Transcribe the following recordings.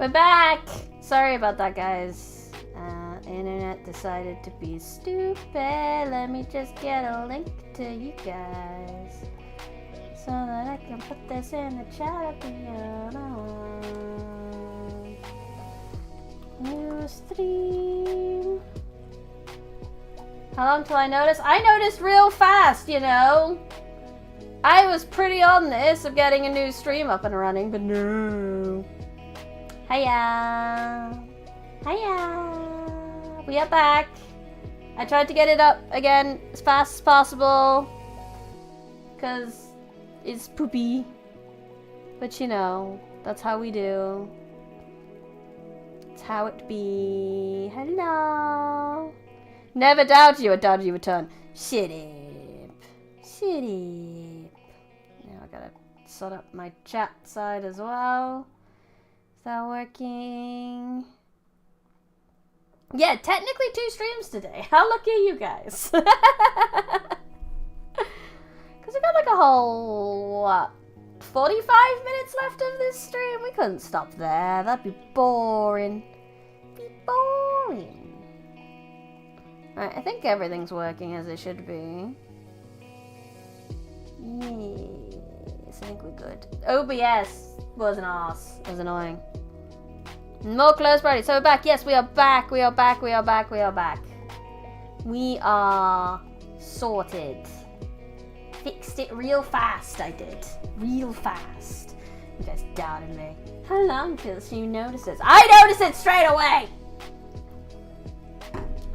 We're back! Sorry about that, guys. Internet decided to be stupid. Let me just get a link to you guys so that I can put this in the chat at the end. New stream. How long till I notice? I noticed real fast, you know. I was pretty on this of getting a new stream up and running, but no. Hiya. Hiya. We are back. I tried to get it up again as fast as possible because it's poopy. But you know, that's how we do. It's how it be. Hello. Never doubt you a dodgy return. Shut up. Shut up. Now I gotta set up my chat side as well. Is that working? Yeah, technically 2 streams today. How lucky are you guys? Because we got like a whole, what, 45 minutes left of this stream? We couldn't stop there. That'd be boring. Be boring. Alright, I think everything's working as it should be. Yes, I think we're good. OBS was an arse. It was annoying. More close party. So we're back. Yes, we are back. We are back. We are back. We are back. We are sorted. Fixed it real fast, I did. Real fast. You guys doubted me. How long till you notice this? I noticed it straight away!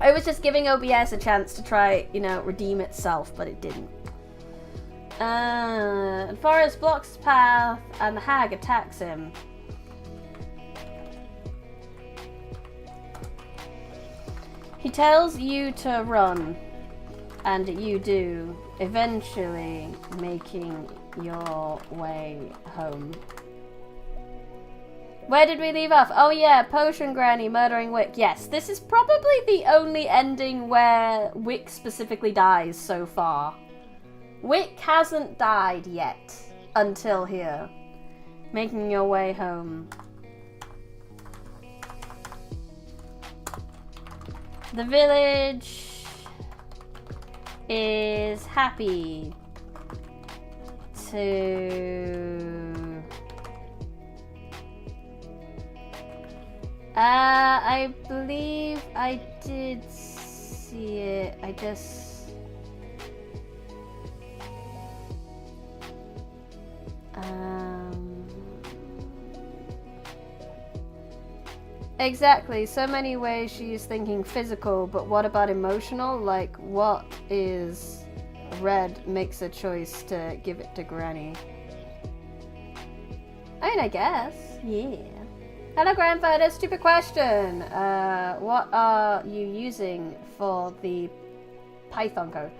I was just giving OBS a chance to try, you know, redeem itself, but it didn't. Forrest blocks his path and the hag attacks him. He tells you to run, and you do, eventually making your way home. Where did we leave off? Oh yeah, Potion Granny murdering Wick. Yes, this is probably the only ending where Wick specifically dies so far. Wick hasn't died yet until here. Making your way home. The village is happy to... I believe I did see it. I just... Exactly, so many ways she's thinking physical, but what about emotional? Like, what is Red makes a choice to give it to Granny? I mean, I guess, yeah. Hello, Grandfather, stupid question. What are you using for the Python code?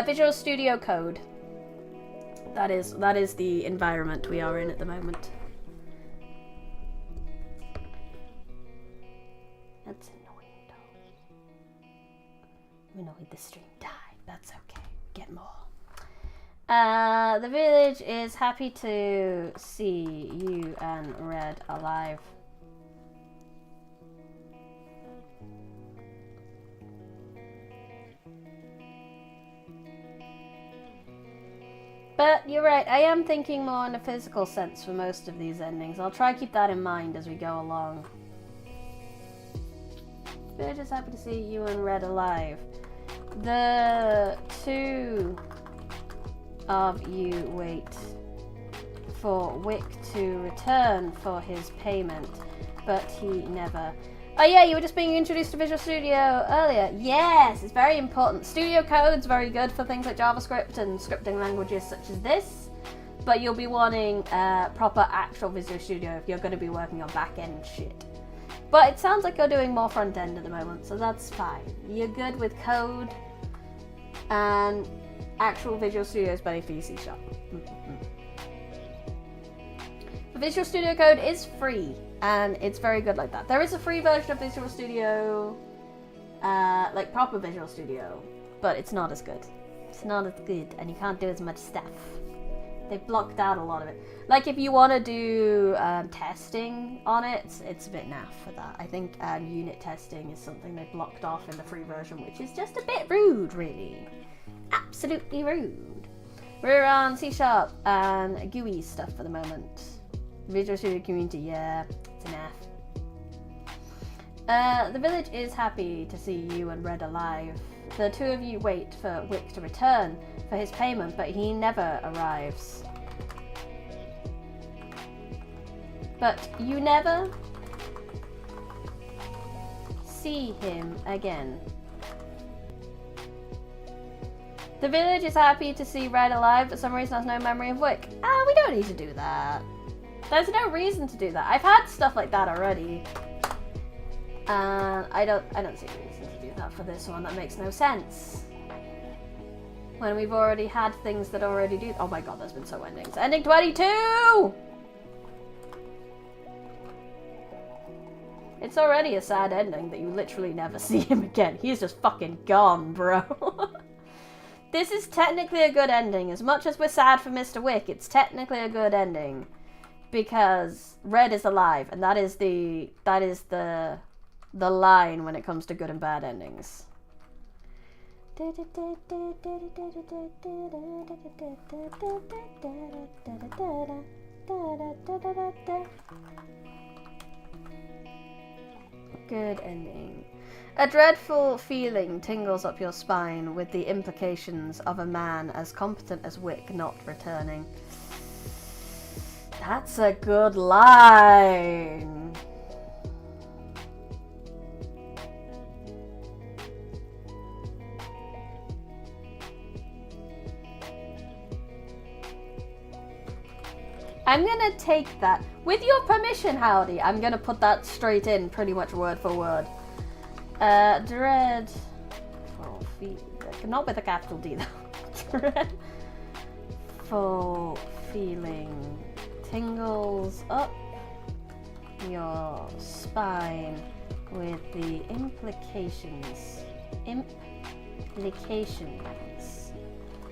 Visual Studio Code. That is the environment we are in at the moment. That's annoying, though. We know the stream died. That's okay. Get more. The village is happy to see you and Red alive. But you're right, I am thinking more in a physical sense for most of these endings. I'll try to keep that in mind as we go along. Village is happy to see you and Red alive. The 2 of you wait for Wick to return for his payment, but he never... Oh yeah, you were just being introduced to Visual Studio earlier. Yes, it's very important. Studio Code's very good for things like JavaScript and scripting languages such as this, but you'll be wanting proper actual Visual Studio if you're going to be working on back-end shit. But it sounds like you're doing more front-end at the moment, so that's fine. You're good with code, and actual Visual Studio is better for you, C#. The Visual Studio Code is free, and it's very good like that. There is a free version of Visual Studio, like proper Visual Studio, but it's not as good. It's not as good, and you can't do as much stuff. They blocked out a lot of it. Like, if you want to do testing on it, it's a bit naff for that. I think unit testing is something they blocked off in the free version, which is just a bit rude, really. Absolutely rude. We're on C# and GUI stuff for the moment. Visual Studio Community, yeah, it's enough. The village is happy to see you and Red alive. The two of you wait for Wick to return for his payment, but he never arrives. But you never see him again. The village is happy to see Red alive, but for some reason has no memory of Wick. We don't need to do that. There's no reason to do that. I've had stuff like that already. And I don't see a reason to do that for this one. That makes no sense. When we've already had things that already do. Oh my god, there's been so endings. Ending 22! It's already a sad ending that you literally never see him again. He's just fucking gone, bro. This is technically a good ending. As much as we're sad for Mr. Wick, it's technically a good ending. Because Red is alive, and that is the line when it comes to good and bad endings. Good ending. A dreadful feeling tingles up your spine with the implications of a man as competent as Wick not returning. That's a good line. I'm gonna take that. With your permission, Howdy, I'm gonna put that straight in, pretty much word for word. Dreadful not with a capital D though. Dreadful feeling tingles up your spine with the implications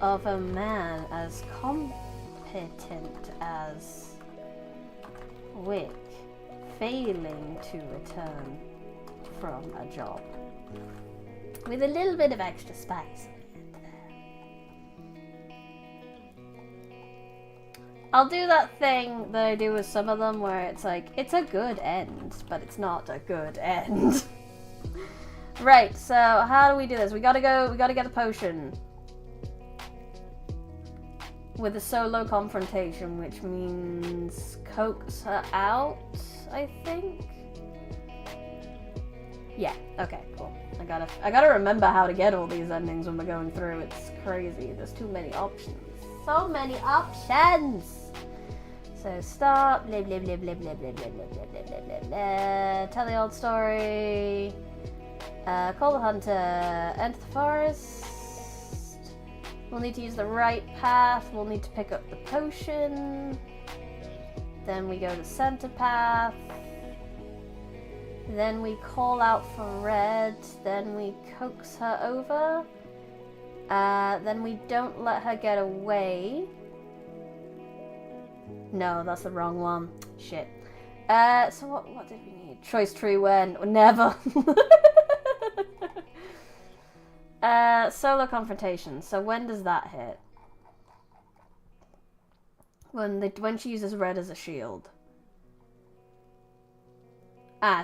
of a man as competent as Wick failing to return from a job. With a little bit of extra spice in there. I'll do that thing that I do with some of them where it's like, it's a good end, but it's not a good end. Right, so how do we do this? We gotta get a potion. With a solo confrontation, which means coax her out, I think? Yeah, okay, cool. I gotta remember how to get all these endings when we're going through. It's crazy. There's too many options. So many options! So stop, blah blah blah blah blah blah blah blah blah blah blah blah. Tell the old story. Call the hunter. Enter the forest. We'll need to use the right path. We'll need to pick up the potion. Then we go to center path. Then we call out for Red. Then we coax her over. Then we don't let her get away. No, that's the wrong one. Shit. So what did we need? Choice tree when? Never. Solo confrontation. So when does that hit? When she uses Red as a shield.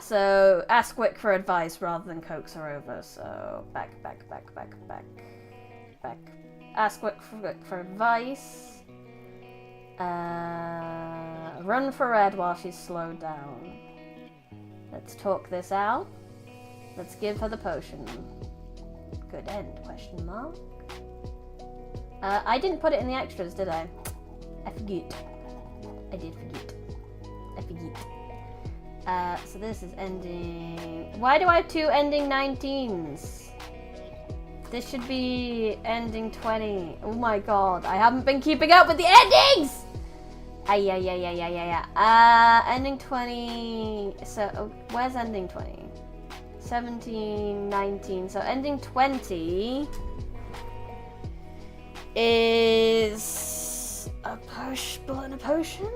So ask Wick for advice rather than coax her over. So back. Ask Wick for advice. Run for Red while she's slowed down. Let's talk this out. Let's give her the potion. Good end, question mark. I didn't put it in the extras, did I? I forget. I did forget. I forget. So this is ending... Why do I have two ending 19s? This should be ending 20. Oh my god, I haven't been keeping up with the endings! Ending 20... So, where's ending 20? 17, 19. So ending 20 is a Bullet in a potion.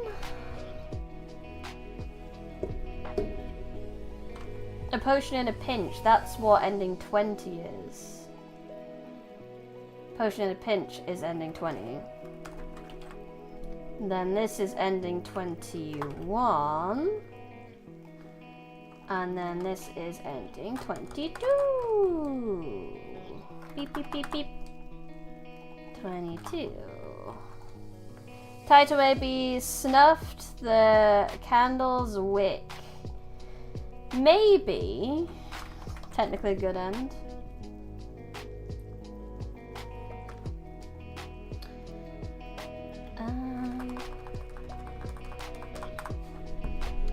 A potion in a pinch, that's what ending 20 is. Potion in a pinch is ending 20. Then this is ending 21. And then this is ending 22. Beep, beep, beep, beep. 22. Title may be snuffed the candle's wick. Maybe. Technically a good end.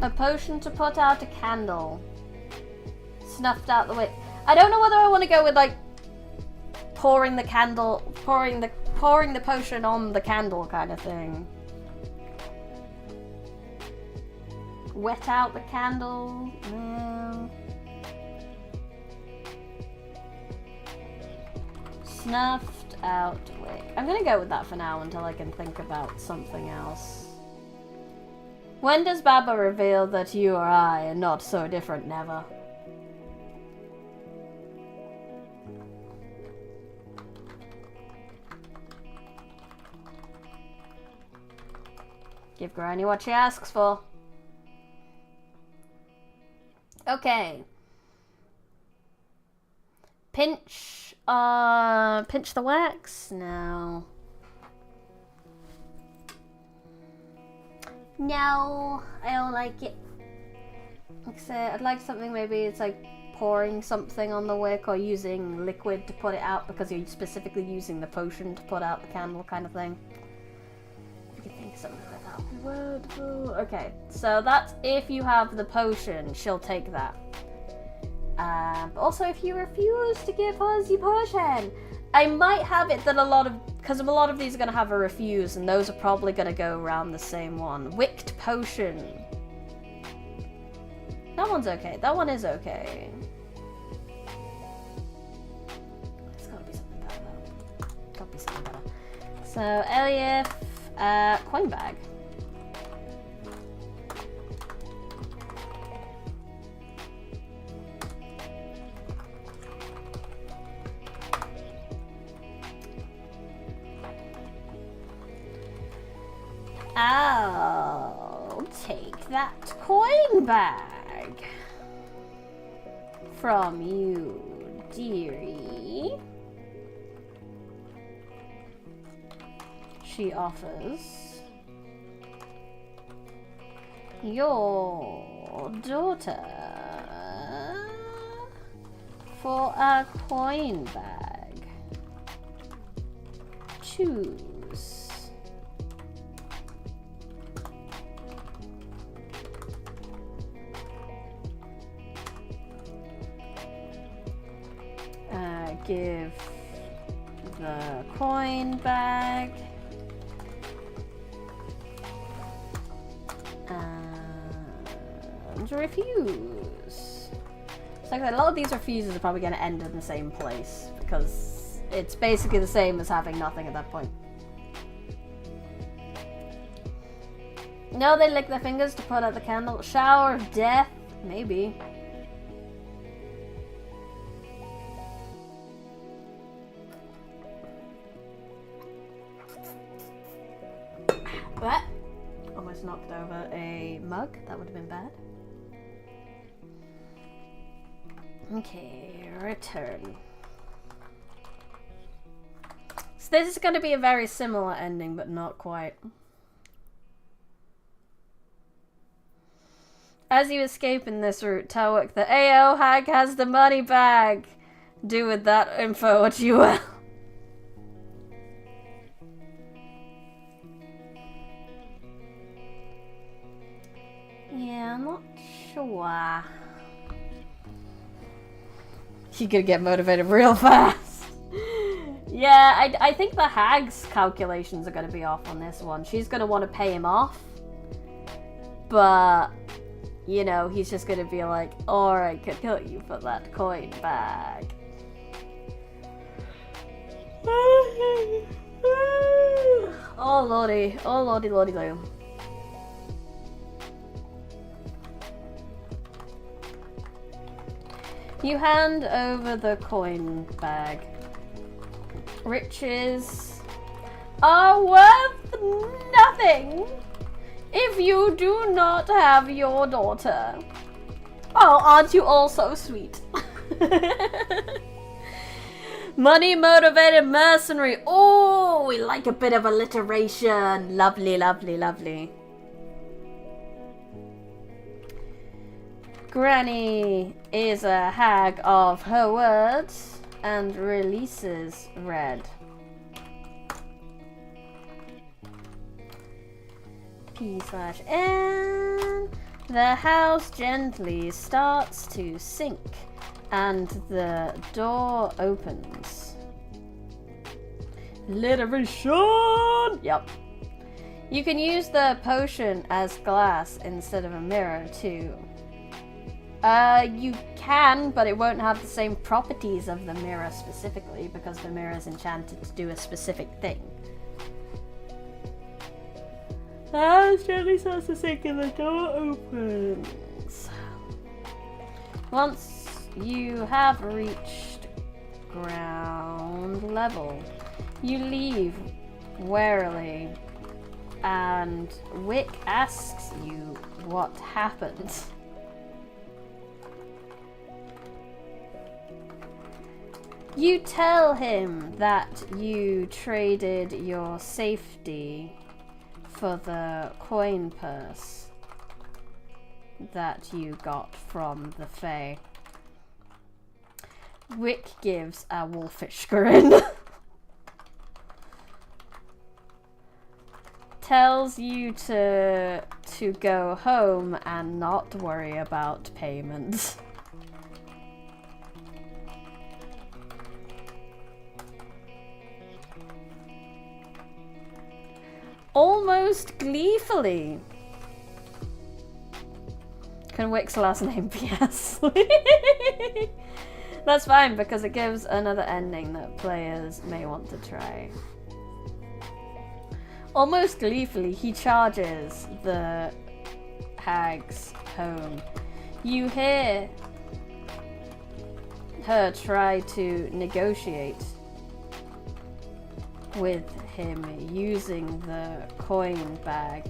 A potion to put out a candle. Snuffed out the wick. I don't know whether I want to go with like pouring the potion on the candle kind of thing. Wet out the candle. No. Snuffed out wick. I'm gonna go with that for now until I can think about something else. When does Baba reveal that you or I are not so different? Never. Give Granny what she asks for. Okay. Pinch the wax? No. No, I don't like it. Like I said, I'd like something, maybe it's like pouring something on the wick or using liquid to put it out because you're specifically using the potion to put out the candle kind of thing. If you can think of something like that would be wonderful. Okay, so that's if you have the potion, she'll take that. But also if you refuse to give us your potion, I might have it that because a lot of these are going to have a refuse, and those are probably going to go around the same one. Wicked potion. That one's okay. That one is okay. There's got to be something better though. Got to be something better. So, Eliath, coin bag. I'll take that coin bag from you, dearie. She offers your daughter for a coin bag. Choose. Give the coin bag and refuse. It's like a lot of these refuses are probably going to end in the same place because it's basically the same as having nothing at that point. No, they lick their fingers to put out the candle. Shower of death? Maybe. What? Almost knocked over a mug. That would have been bad. Okay, return. So this is going to be a very similar ending, but not quite. As you escape in this route, Tawak, the AO hag has the money bag. Do with that info what you will. Yeah, I'm not sure. You're gonna get motivated real fast. Yeah, I think the hag's calculations are gonna be off on this one. She's gonna want to pay him off. But, you know, he's just gonna be like, or I could kill you for that coin bag. Oh lordy, oh lordy, lordy, lordy. You hand over the coin bag. Riches are worth nothing if you do not have your daughter. Oh, aren't you all so sweet? Money motivated mercenary. Oh, we like a bit of alliteration. Lovely, lovely, lovely. Granny is a hag of her words and releases red. P/N. The house gently starts to sink and the door opens. Alliteration! Yep. You can use the potion as glass instead of a mirror too. You can, but it won't have the same properties of the mirror specifically because the mirror is enchanted to do a specific thing. The house gently starts to sink and the door opens. Once you have reached ground level, you leave warily, and Wick asks you what happened. You tell him that you traded your safety for the coin purse that you got from the Fae. Wick gives a wolfish grin. Tells you to go home and not worry about payment. Almost gleefully. Can Wick's last name be S? That's fine because it gives another ending that players may want to try. Almost gleefully, he charges the hag's home. You hear her try to negotiate with him using the coin bag,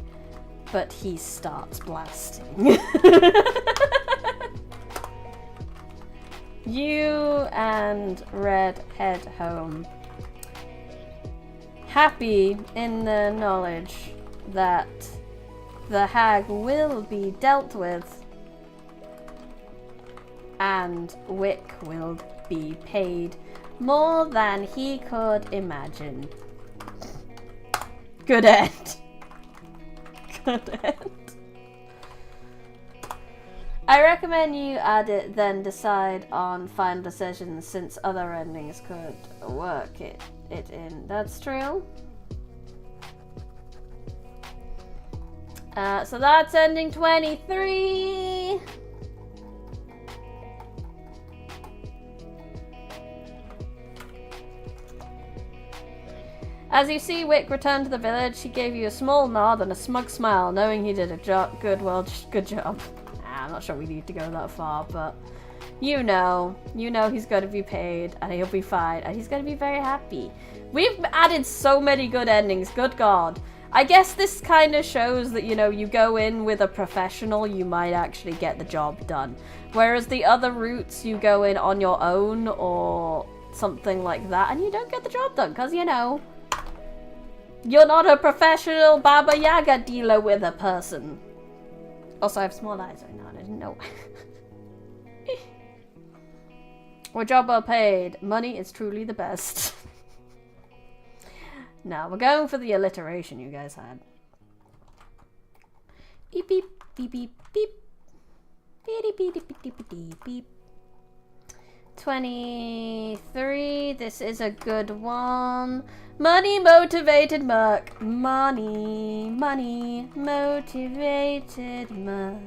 but he starts blasting. You and Red head home, happy in the knowledge that the hag will be dealt with and Wick will be paid more than he could imagine. Good end. Good end. I recommend you add it, then decide on final decisions since other endings could work it in. That's true. So that's ending 23. As you see Wick return to the village, he gave you a small nod and a smug smile, knowing he did a good job. I'm not sure we need to go that far, but you know he's going to be paid and he'll be fine and he's going to be very happy. We've added so many good endings, good God. I guess this kind of shows that, you go in with a professional, you might actually get the job done. Whereas the other routes, you go in on your own or something like that and you don't get the job done because, you're not a professional Baba Yaga dealer with a person. Also, I have small eyes right now and I didn't know. Or job well paid. Money is truly the best. Now, we're going for the alliteration you guys had. Beep, beep, beep, beep, beep. Beep, beep, beep, beep, beep, beep, beep. 23. This is a good one. Money motivated merc. Money motivated merc.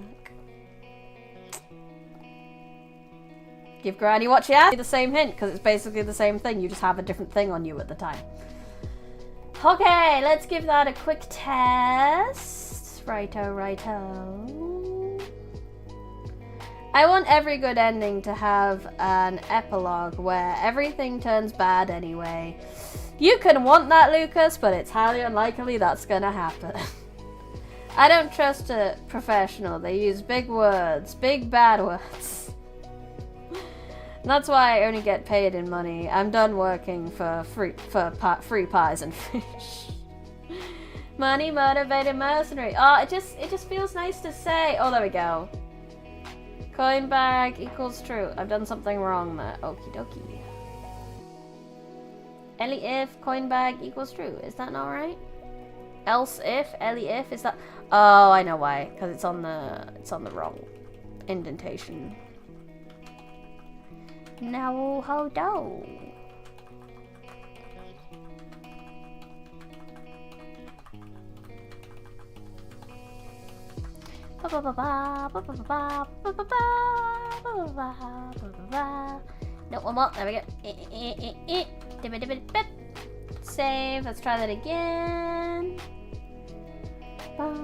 Give Granny what she asked. The same hint because it's basically the same thing. You just have a different thing on you at the time. Okay, let's give that a quick test. Righto, righto. I want every good ending to have an epilogue where everything turns bad anyway. You can want that, Lucas, but it's highly unlikely that's gonna happen. I don't trust a professional. They use big words, big bad words. That's why I only get paid in money. I'm done working for free pies and fish. Money motivated mercenary. Oh, it just feels nice to say. Oh, there we go. Coin bag equals true. I've done something wrong there. Okie dokie. Ellie if coin bag equals true. Is that not right? Else if Ellie if is that? Oh, I know why. Because it's on the wrong indentation. Now hold on. No, one more. There we go. Save. Let's try that again. There we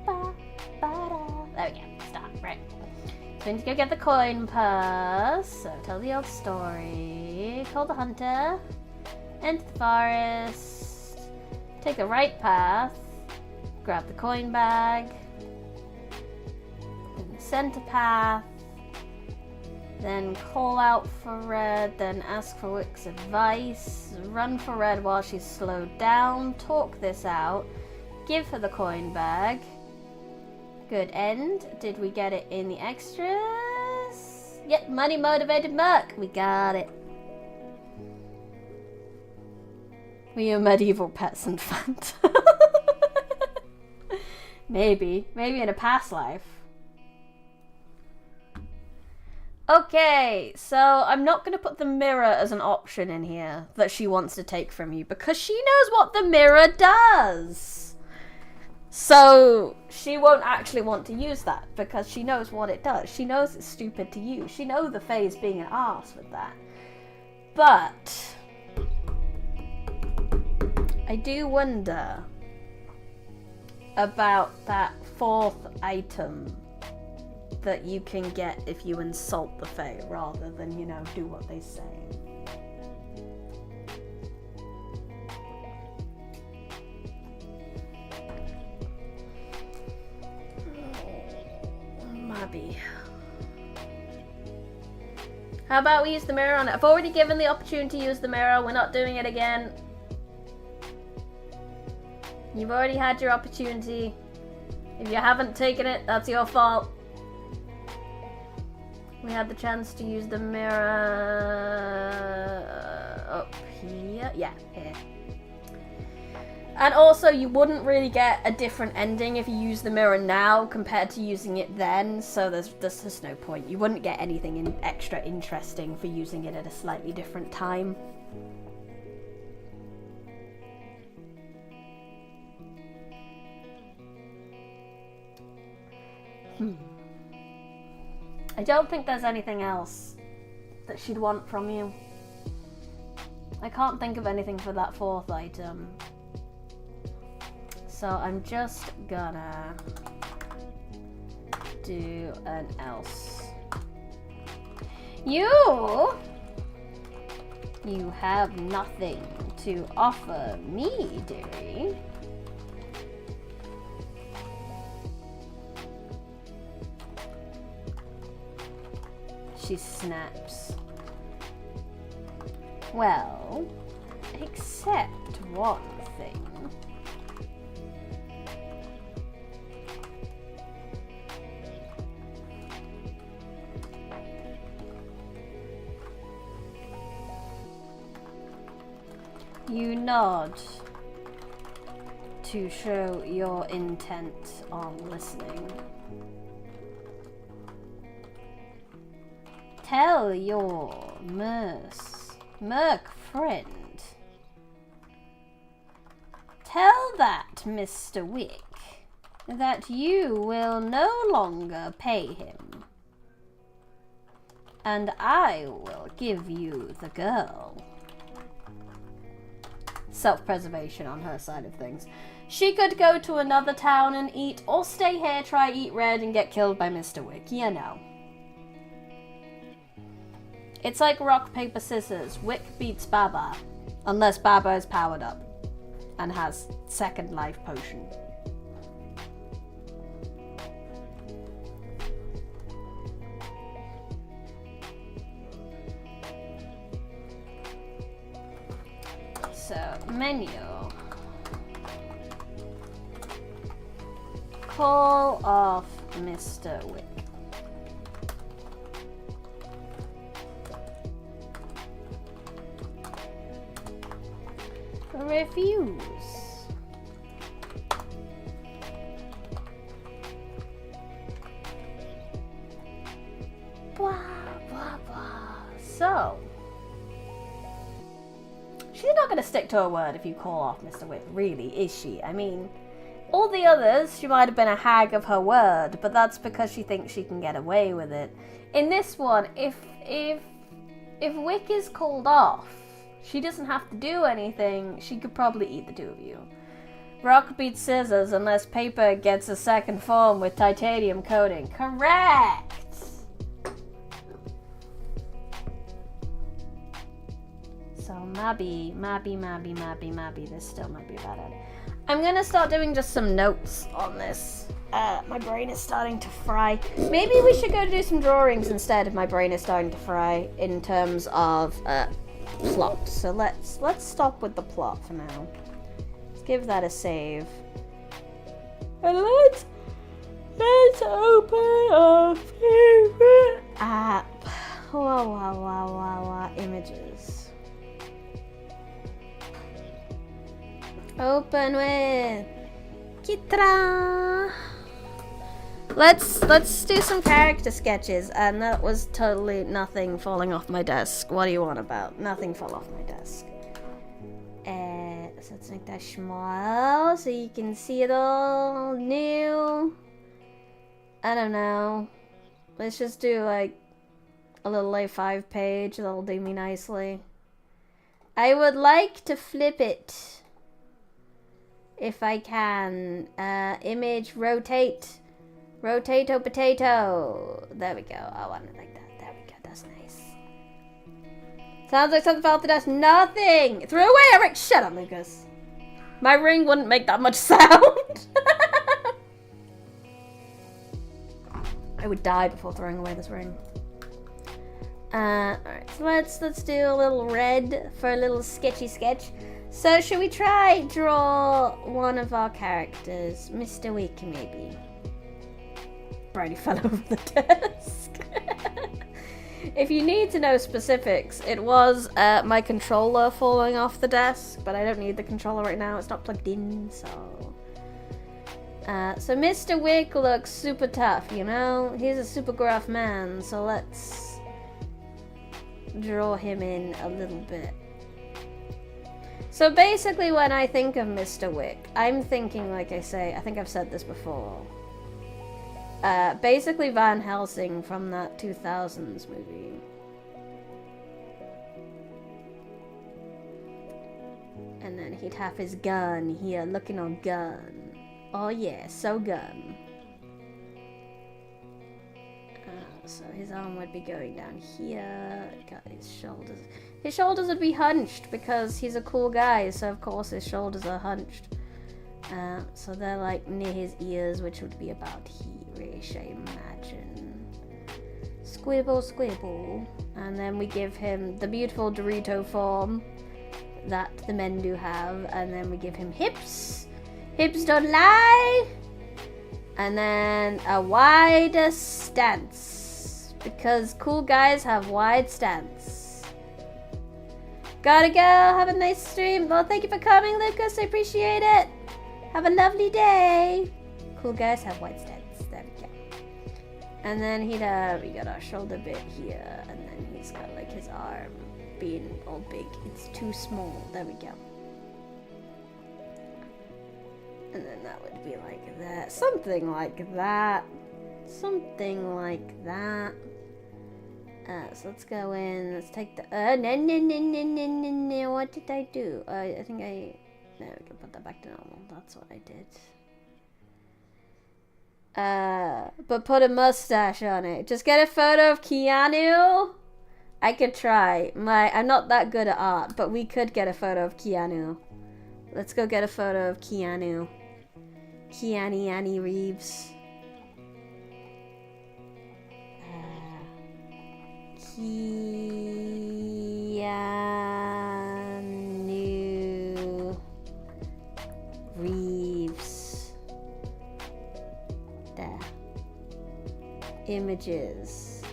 go. Stop. Right. So we need to go get the coin purse. So tell the old story. Call the hunter. Enter the forest. Take the right path. Grab the coin bag. Then the center path. Then call out for Red. Then ask for Wick's advice. Run for Red while she's slowed down. Talk this out. Give her the coin bag. Good end. Did we get it in the extras? Yep, money motivated merc. We got it. Were you a medieval peasant fant? Maybe in a past life. Okay, so I'm not going to put the mirror as an option in here that she wants to take from you because she knows what the mirror does. So she won't actually want to use that because she knows what it does. She knows it's stupid to use. She knows the Fae's being an arse with that. But I do wonder about that fourth item that you can get if you insult the Fae rather than, you know, do what they say. Maybe. How about we use the mirror on it? I've already given the opportunity to use the mirror. We're not doing it again. You've already had your opportunity. If you haven't taken it, that's your fault. We had the chance to use the mirror up here. Yeah, here. And also, you wouldn't really get a different ending if you use the mirror now compared to using it then, so there's just no point. You wouldn't get anything extra interesting for using it at a slightly different time. I don't think there's anything else that she'd want from you. I can't think of anything for that fourth item. So I'm just gonna do an else. You have nothing to offer me, dearie. She snaps. Well, except one thing. You nod to show your intent on listening. Tell your merc friend. Tell that Mr. Wick that you will no longer pay him. And I will give you the girl. self-preservation on her side of things. She could go to another town and eat, or stay here, try eat red, and get killed by Mr. Wick. You know. It's like rock, paper, scissors. Wick beats Baba. Unless Baba is powered up and has second life potion. So, menu. Call off Mr. Wick. Refuse. Blah, blah, blah. So, she's not going to stick to her word if you call off Mr. Wick, really, is she? I mean, all the others, she might have been a hag of her word, but that's because she thinks she can get away with it. In this one, if Wick is called off, she doesn't have to do anything. She could probably eat the two of you. Rock beats scissors unless paper gets a second form with titanium coating. Correct! So maybe, this still might be a bad idea. I'm gonna start doing just some notes on this. My brain is starting to fry. Maybe we should go do some drawings instead if my brain is starting to fry in terms of plot. So let's stop with the plot for now. Let's give that a save. And let's open our favorite app. Wow. Images. Open with Kitra. Let's do some character sketches, and that was totally nothing falling off my desk. What do you want about? Nothing fell off my desk. So let's make that small so you can see it all new. I don't know. Let's just do like a little A5 page. That'll do me nicely. I would like to flip it if I can. Image rotate. Rotato potato. There we go. I want it like that. There we go. That's nice. Sounds like something fell off the desk. Nothing. Threw away a ring. Shut up, Lucas. My ring wouldn't make that much sound. I would die before throwing away this ring. Alright, so let's do a little red for a little sketchy sketch. So should we try draw one of our characters? Mr. Wick, maybe. Already fell over the desk. If you need to know specifics, it was my controller falling off the desk, but I don't need the controller right now. It's not plugged in, so... So Mr. Wick looks super tough, you know? He's a super gruff man, so let's draw him in a little bit. So basically when I think of Mr. Wick, I'm thinking, like I say, I think I've said this before, basically Van Helsing from that 2000s movie. And then he'd have his gun here, looking on gun. Oh yeah, so gun. So his arm would be going down here. Got his shoulders. His shoulders would be hunched because he's a cool guy, so of course his shoulders are hunched. So they're like near his ears, which would be about here-ish, I imagine. Squibble, squibble. And then we give him the beautiful Dorito form that the men do have. And then we give him hips. Hips don't lie. And then a wide stance. Because cool guys have wide stance. Gotta go. Have a nice stream. Well, thank you for coming, Lucas. I appreciate it. Have a lovely day. Cool guys have wide stance. There we go. And then we got our shoulder bit here. And then he's got like his arm being all big. It's too small. There we go. And then that would be like that. Something like that. Something like that. So let's go in. Let's take the. No. What did I do? I think I. No, we can put that back to normal. That's what I did. But put a mustache on it. Just get a photo of Keanu. I could try. I'm not that good at art, but we could get a photo of Keanu. Let's go get a photo of Keanu. Keanu Reeves. Keanu Reeves. There. Images.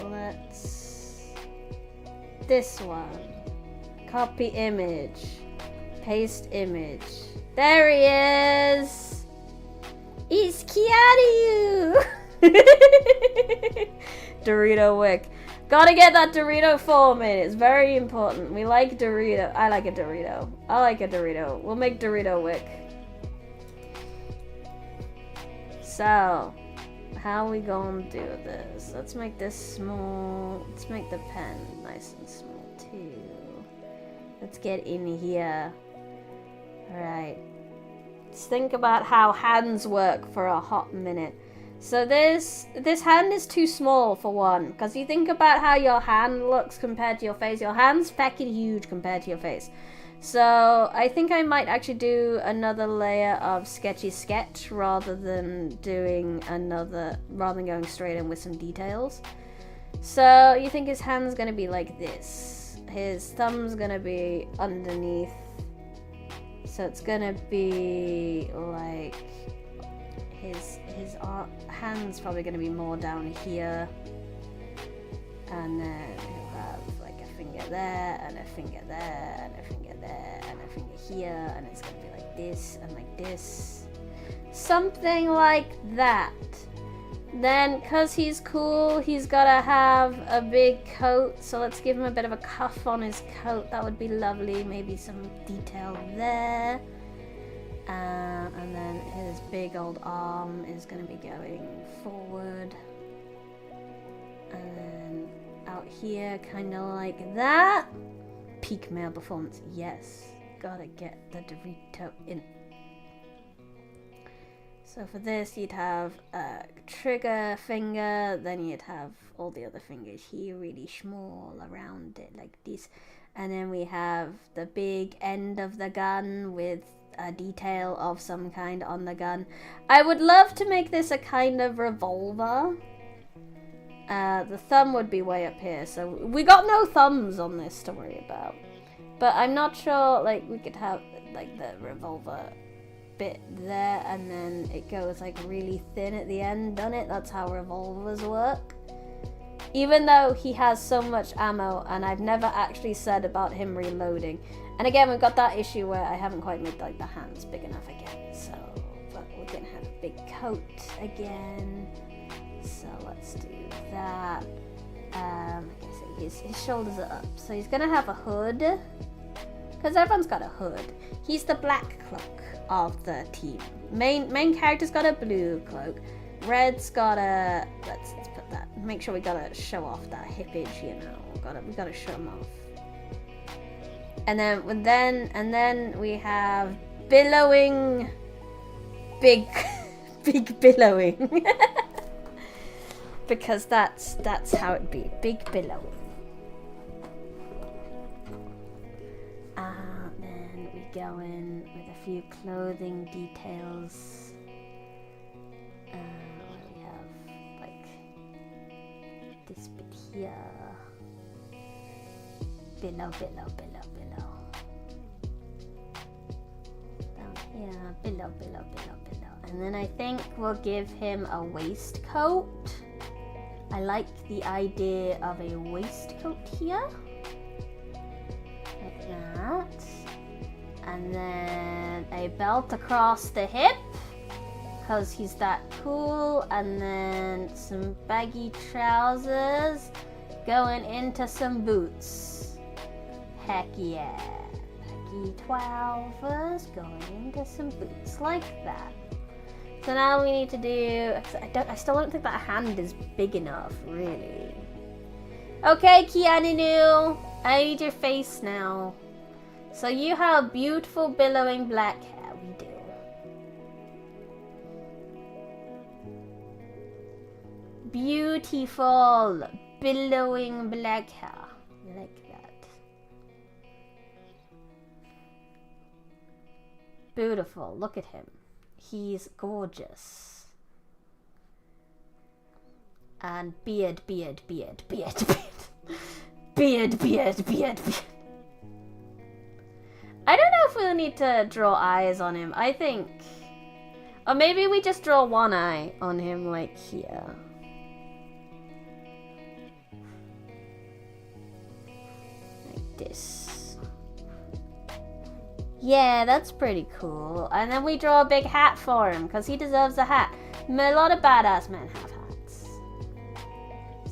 Let's. This one. Copy image. Paste image. There he is! It's Keanu! Dorito wick. Gotta get that Dorito form in. It's very important. We like Dorito. I like a Dorito. I like a Dorito. We'll make Dorito wick. So, how are we gonna do this? Let's make this small. Let's make the pen nice and small too. Let's get in here. Alright. Let's think about how hands work for a hot minute. So this hand is too small for one, because you think about how your hand looks compared to your face. Your hand's fucking huge compared to your face. So I think I might actually do another layer of sketchy sketch rather than going straight in with some details. So you think his hand's gonna be like this. His thumb's gonna be underneath. So it's gonna be like his hand's probably gonna be more down here, and then he'll have like a finger there, and a finger there, and a finger there, and a finger here, and it's gonna be like this and like this, something like that. Then, cause he's cool, he's gotta have a big coat, so let's give him a bit of a cuff on his coat. That would be lovely. Maybe some detail there. And then his big old arm is gonna be going forward. And then out here, kinda like that. Peak male performance, yes. Gotta get the Dorito in. So for this, you'd have a trigger finger, then you'd have all the other fingers here really small around it like this. And then we have the big end of the gun with a detail of some kind on the gun. I would love to make this a kind of revolver. The thumb would be way up here, so we got no thumbs on this to worry about. But I'm not sure, like, we could have like the revolver bit there, and then it goes like really thin at the end, doesn't it? That's how revolvers work. Even though he has so much ammo, and I've never actually said about him reloading. And again, we've got that issue where I haven't quite made like the hands big enough again. So, but we're gonna have a big coat again. So let's do that. Like I say, his shoulders are up, so he's gonna have a hood, because everyone's got a hood. He's the black cloak of the team. Main character's got a blue cloak. Red's got a. Let's put that. Make sure we gotta show off that hippage, you know. We gotta show him off. And then we have billowing, big billowing, because that's how it be. Big billowing. Then we go in with a few clothing details. What do we have? Like this bit here. Billow. Down here, billow. And then I think we'll give him a waistcoat. I like the idea of a waistcoat here. Like that. And then a belt across the hip, because he's that cool. And then some baggy trousers going into some boots. Heck yeah. Baggy 12ers going into some boots like that. So now we need to do... I still don't think that hand is big enough, really. Okay, Keanu, I need your face now. So you have beautiful billowing black hair. We do. Beautiful billowing black hair. Like that. Beautiful. Look at him. He's gorgeous. And beard. Beard. I don't know if we'll need to draw eyes on him. I think... Or maybe we just draw one eye on him, like here. Like this. Yeah, that's pretty cool. And then we draw a big hat for him, because he deserves a hat. A lot of badass men have hats.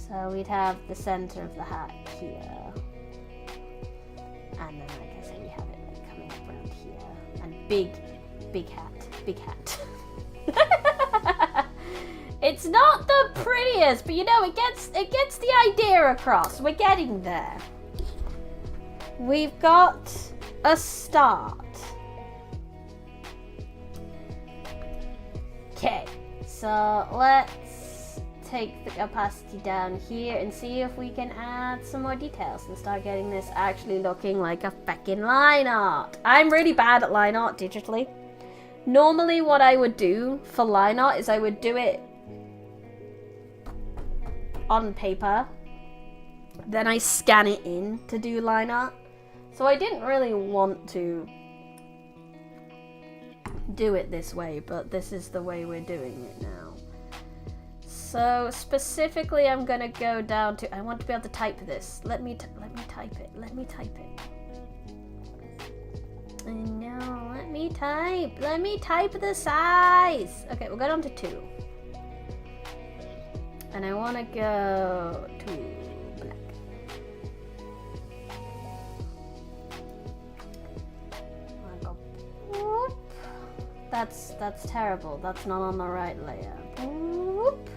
So we'd have the center of the hat here. And then, like I said, we have it like coming up around here. And big hat. It's not the prettiest, but you know, it gets the idea across. We're getting there. We've got a start. Okay, so let's take the opacity down here and see if we can add some more details and start getting this actually looking like a feckin' line art. I'm really bad at line art digitally. Normally what I would do for line art is I would do it on paper, then I scan it in to do line art. So I didn't really want to do it this way, but this is the way we're doing it now. So specifically I'm gonna go down to, I want to be able to type this. Let me type it. No, let me type the size. Okay, we'll go down to 2. And I want to go to black. Whoop. That's terrible. That's not on the right layer. Whoop.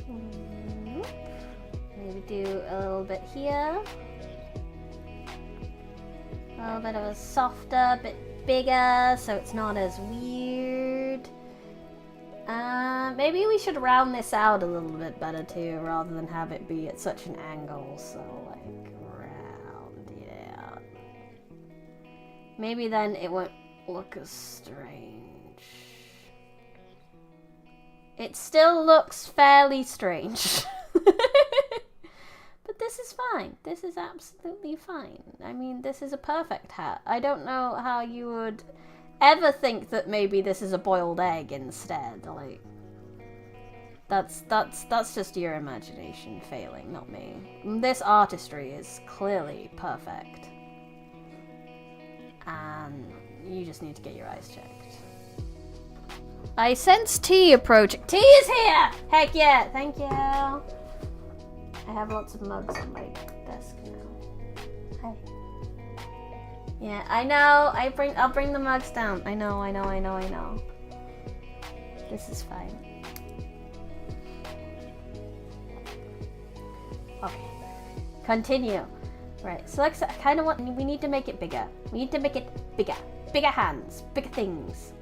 Whoop. Maybe do a little bit here. A little bit of a softer, bit bigger, so it's not as weird. Maybe we should round this out a little bit better too, rather than have it be at such an angle, so like round it out. Maybe then it won't look as strange. It still looks fairly strange. But this is fine. This is absolutely fine. I mean, this is a perfect hat. I don't know how you would ever think that maybe this is a boiled egg instead. Like, that's just your imagination failing, not me. This artistry is clearly perfect. And you just need to get your eyes checked. I sense tea approaching. Tea is here! Heck yeah, thank you. I have lots of mugs on my desk now. Hi. Yeah, I know. I'll bring the mugs down. I know. This is fine. Okay. Continue. Right. So like, I kind of want. We need to make it bigger. We need to make it bigger. Bigger hands. Bigger things.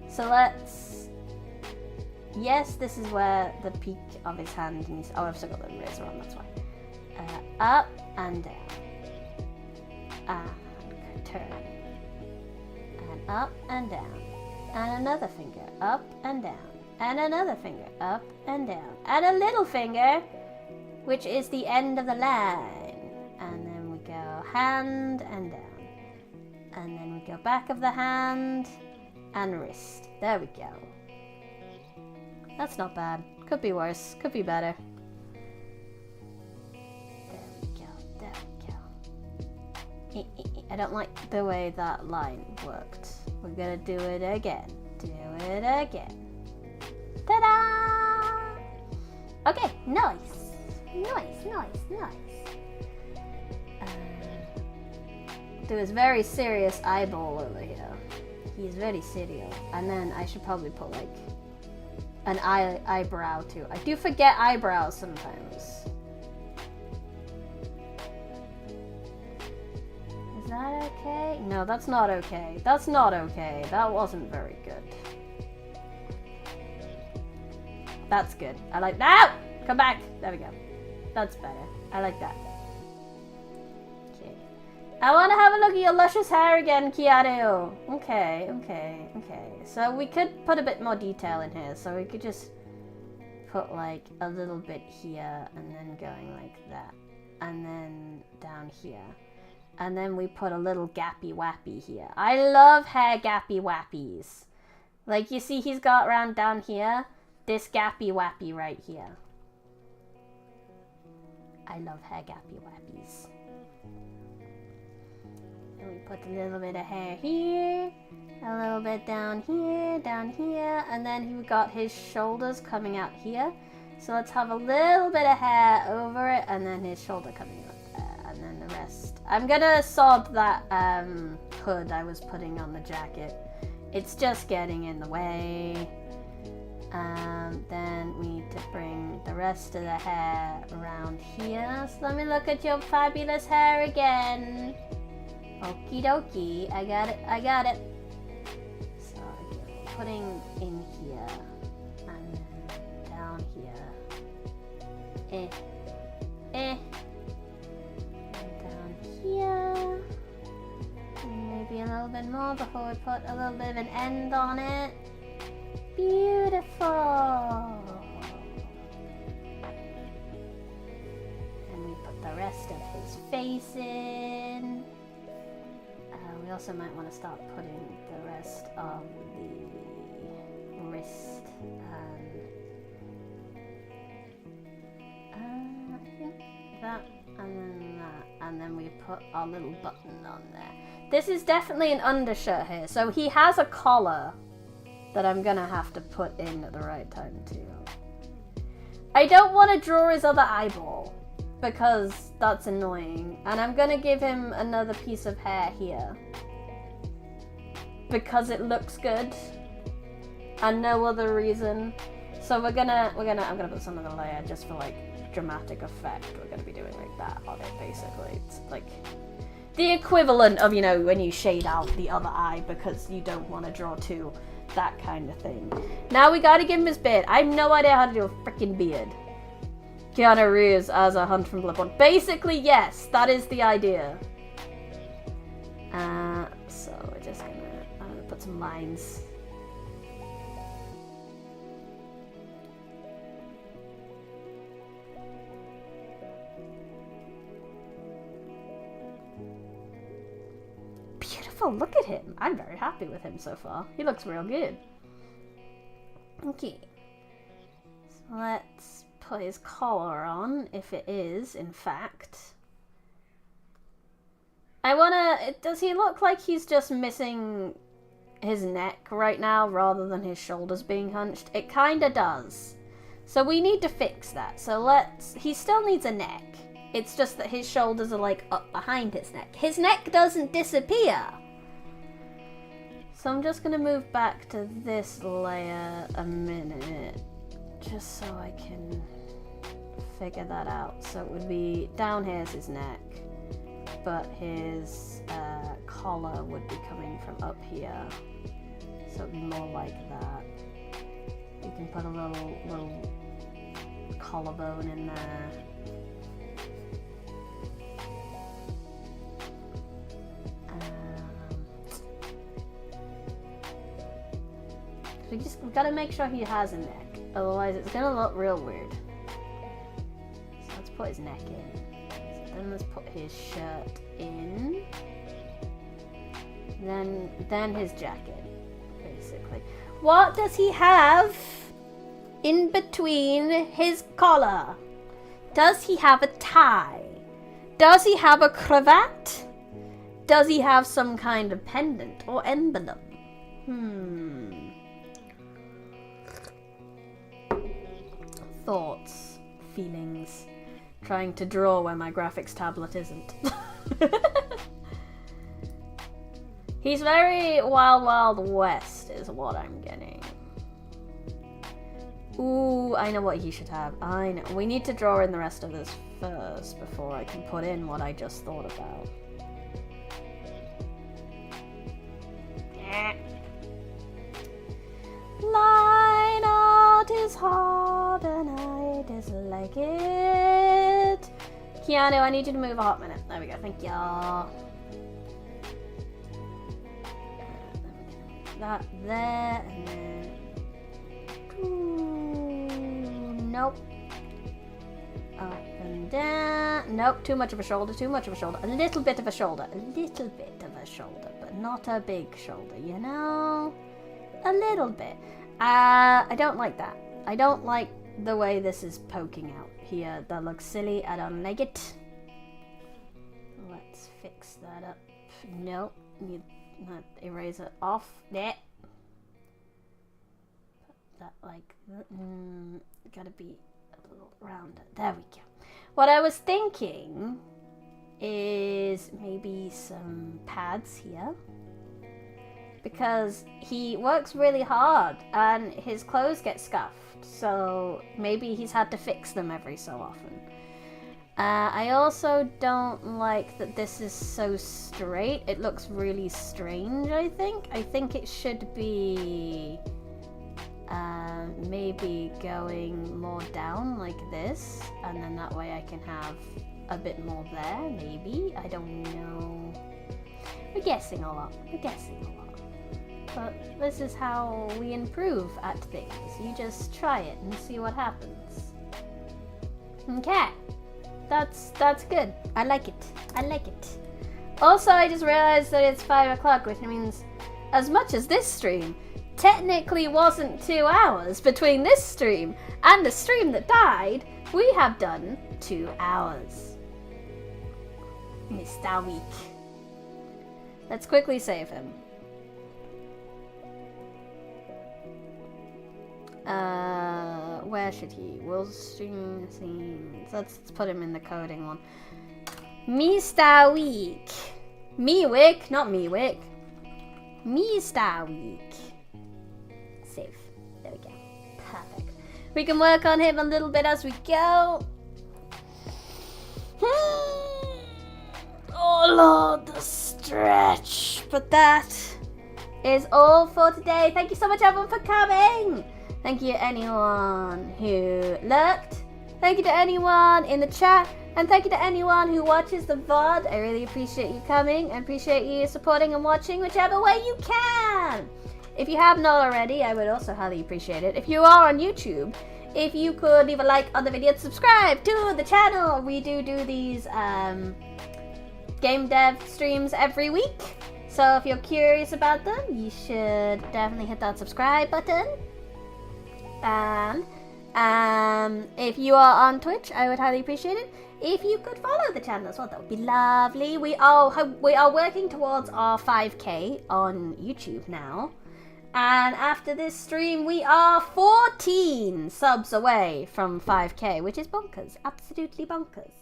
So let's. Yes, this is where the peak of his hand. And oh, I've still got the razor on. That's why. Up and down. And turn. And up and down. And another finger up and down. And another finger up and down. And a little finger, which is the end of the line. And then we go hand and down. And then we go back of the hand and wrist. There we go. That's not bad. Could be worse. Could be better. There we go. I don't like the way that line worked. We're gonna do it again. Do it again. Ta-da! Okay, nice. Do his very serious eyeball over here. He's very serial. And then I should probably put like an eyebrow too. I do forget eyebrows sometimes. Is that okay? No, that's not okay. That's not okay. That wasn't very good. That's good. I like that. Come back. There we go. That's better. I like that. Okay. I want to have a look at your luscious hair again, Keanu. Okay, okay, okay. So we could put a bit more detail in here. So we could just put like a little bit here and then going like that. And then down here. And then we put a little gappy wappy here. I love hair gappy wappies. Like you see he's got around down here. This gappy wappy right here. I love hair gappy wappies. And we put a little bit of hair here, a little bit down here, and then we've got his shoulders coming out here. So let's have a little bit of hair over it, and then his shoulder coming out there, and then the rest. I'm gonna sod that hood I was putting on the jacket. It's just getting in the way. Then we need to bring the rest of the hair around here. So let me look at your fabulous hair again. Okie dokie. I got it. I got it. So again, putting in here. And then down here. And down here. And maybe a little bit more before we put a little bit of an end on it. Beautiful. And we put the rest of his face in. We also might want to start putting the rest of the wrist and I think that, and then that, and then we put our little button on there. This is definitely an undershirt here, so he has a collar that I'm gonna have to put in at the right time too. I don't want to draw his other eyeball because that's annoying, and I'm gonna give him another piece of hair here because it looks good and no other reason. So I'm gonna put some of the layer just for like dramatic effect. We're gonna be doing like that on it basically. It's like the equivalent of, you know, when you shade out the other eye because you don't want to draw two. That kind of thing. Now we gotta give him his beard. I have no idea how to do a freaking beard. Keanu Reeves as a Hunt from Bloodborne. Basically, yes, that is the idea. So we're just gonna put some lines. Beautiful, look at him. I'm very happy with him so far. He looks real good. Okay. So let's put his collar on, if it is, in fact. Does he look like he's just missing his neck right now rather than his shoulders being hunched? It kinda does. So we need to fix that. So he still needs a neck. It's just that his shoulders are like up behind his neck. His neck doesn't disappear. So I'm just gonna move back to this layer a minute, just so I can figure that out. So it would be down here's his neck, but his collar would be coming from up here. So it'd be more like that. You can put a little collarbone in there. We've got to make sure he has a neck, otherwise it's gonna look real weird. So let's put his neck in. So then let's put his shirt in. Then his jacket, basically. What does he have in between his collar? Does he have a tie? Does he have a cravat? Does he have some kind of pendant or emblem? Thoughts, feelings, trying to draw where my graphics tablet isn't. He's very Wild Wild West is what I'm getting. Ooh, I know what he should have. I know. We need to draw in the rest of this first before I can put in what I just thought about. Line art is hard and I dislike it. Keanu, I need you to move a hot minute. There we go. Thank y'all. That there and then. Nope. Up and down. Nope. Too much of a shoulder. Too much of a shoulder. A little bit of a shoulder. A little bit of a shoulder, but not a big shoulder. You know. A little bit. I don't like that. I don't like the way this is poking out here. That looks silly. I don't like it. Let's fix that up. Nope. Need that eraser off. There. Put that like. Gotta be a little rounder. There we go. What I was thinking is maybe some pads here. Because he works really hard and his clothes get scuffed, so maybe he's had to fix them every so often. I also don't like that this is so straight. It looks really strange, I think. I think it should be maybe going more down like this, and then that way I can have a bit more there, maybe. I don't know. We're guessing a lot. We're guessing a lot. But this is how we improve at things. You just try it and see what happens. Okay. That's good. I like it. I like it. Also, I just realized that it's 5 o'clock, which means as much as this stream technically wasn't 2 hours between this stream and the stream that died, we have done 2 hours. Mr. Week. Let's quickly save him. Where should he? Will stream scenes. Let's put him in the coding one. Mr. Week. Mewick, not Mewick. Mr. Week. Save. There we go. Perfect. We can work on him a little bit as we go. Oh Lord, the stretch. But that is all for today. Thank you so much everyone for coming. Thank you to anyone who lurked. Thank you to anyone in the chat. And thank you to anyone who watches the VOD. I really appreciate you coming and appreciate you supporting and watching whichever way you can. If you have not already, I would also highly appreciate it. If you are on YouTube, if you could leave a like on the video and subscribe to the channel. We do these game dev streams every week. So if you're curious about them, you should definitely hit that subscribe button. And if you are on Twitch, I would highly appreciate it if you could follow the channel as well. That would be lovely. We are working towards our 5K on YouTube now. And after this stream, we are 14 subs away from 5K, which is bonkers. Absolutely bonkers.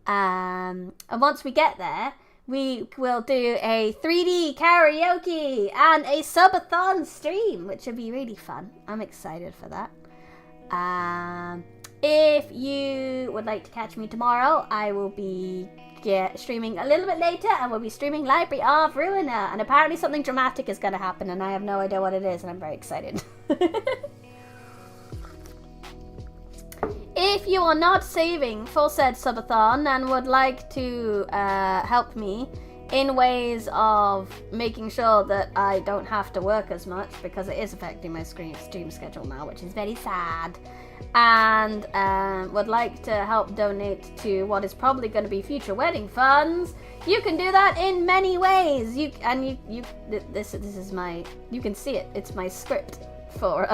And once we get there, we will do a 3D karaoke and a subathon stream, which will be really fun. I'm excited for that. If you would like to catch me tomorrow, I will be streaming a little bit later, and we'll be streaming Library of Ruiner. And apparently something dramatic is going to happen, and I have no idea what it is, and I'm very excited. If you are not saving for said subathon and would like to help me in ways of making sure that I don't have to work as much, because it is affecting my stream schedule now, which is very sad, and would like to help donate to what is probably going to be future wedding funds, you can do that in many ways. This is my, you can see it, it's my script for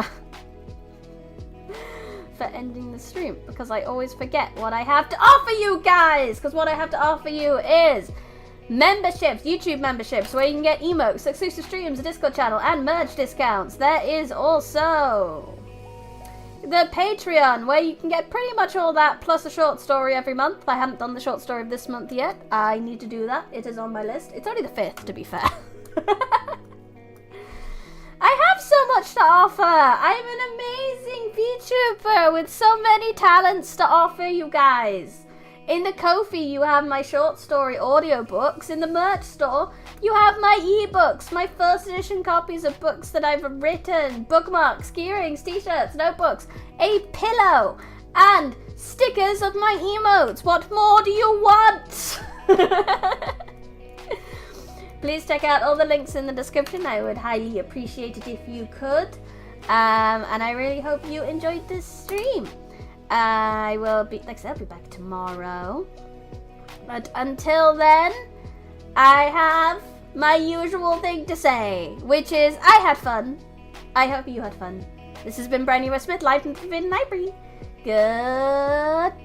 ending the stream, because I always forget what I have to offer you guys, because what I have to offer you is memberships, YouTube memberships, where you can get emotes, exclusive streams, a Discord channel, and merch discounts. There is also the Patreon, where you can get pretty much all that, plus a short story every month. I haven't done the short story of this month yet. I need to do that. It is on my list. It's only the 5th, to be fair. I have so much to offer. I'm an amazing VTuber with so many talents to offer you guys. In the Kofi, you have my short story audiobooks. In the merch store, you have my ebooks, my first edition copies of books that I've written, bookmarks, key rings, t-shirts, notebooks, a pillow, and stickers of my emotes. What more do you want? Please check out all the links in the description. I would highly appreciate it if you could. And I really hope you enjoyed this stream. I will be, like I said, I'll be back tomorrow. But until then, I have my usual thing to say, which is I had fun. I hope you had fun. This has been Briny Smith, live from the Forbidden Library. Goodbye.